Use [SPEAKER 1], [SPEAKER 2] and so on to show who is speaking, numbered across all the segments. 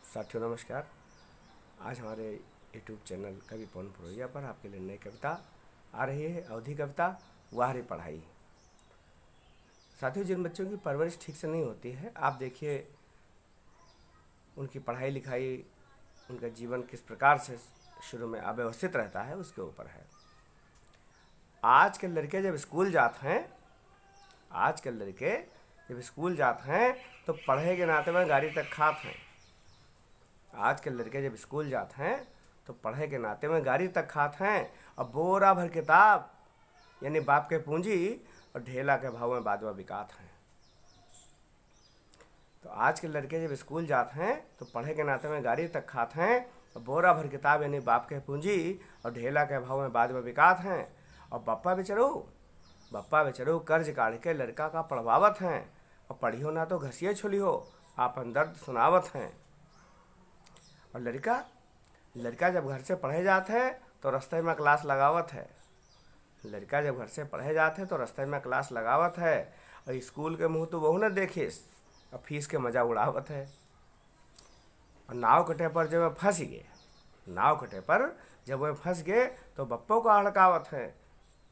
[SPEAKER 1] साथियों नमस्कार। आज हमारे यूट्यूब चैनल कवि पवन पुरोहिया पर आपके लिए नई कविता आ रही है। अवधि कविता वाहरी पढ़ाई। साथियों, जिन बच्चों की परवरिश ठीक से नहीं होती है, आप देखिए उनकी पढ़ाई लिखाई, उनका जीवन किस प्रकार से शुरू में अव्यवस्थित रहता है, उसके ऊपर है। आज के लड़के जब स्कूल जाते हैं तो पढ़े के नाते में गाड़ी तक खाते हैं। आज के लड़के जब स्कूल जाते हैं तो पढ़े के नाते में गाड़ी तक खाते हैं और बोरा भर किताब यानी बाप के पूंजी और ढेला के भाव में बादवा बिकात हैं। तो आज के लड़के जब स्कूल जाते हैं तो पढ़े के नाते में गाड़ी तक खाते हैं और बोरा भर किताब यानी बाप के पूंजी और ढेला के भाव में बादवा बिकात हैं। और बप्पा बेचरू कर्ज काढ़ के लड़का का पढ़वावत हैं और पढ़ियो ना तो घसिए छुलियो आपन दर्द सुनावत हैं। और लड़का जब घर से पढ़े जाते हैं तो रास्ते में क्लास लगावत है। और स्कूल के मुँह तो बहु न देखिस और फीस के मजा उड़ावत है। और नाव कटे पर जब वह फंस गए तो बप्पो को हड़कावत है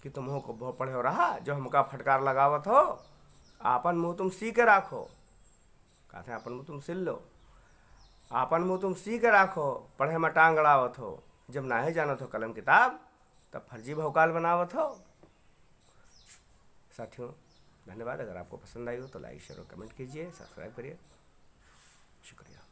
[SPEAKER 1] कि तुम हो को बहुत पढ़े हो रहा जो हमका फटकार लगावत हो। आपन मुँह तुम सी के राखो, कहते हैं आपन मुँह तुम सिल लो। आपन मुँह तुम सी के राखो, पढ़े में टांग अड़ावत हो। जब ना ही जानत हो कलम किताब तब फर्जी भौकाल बनावत हो। साथियों धन्यवाद। अगर आपको पसंद आई हो तो लाइक शेयर और कमेंट कीजिए, सब्सक्राइब करिए। शुक्रिया।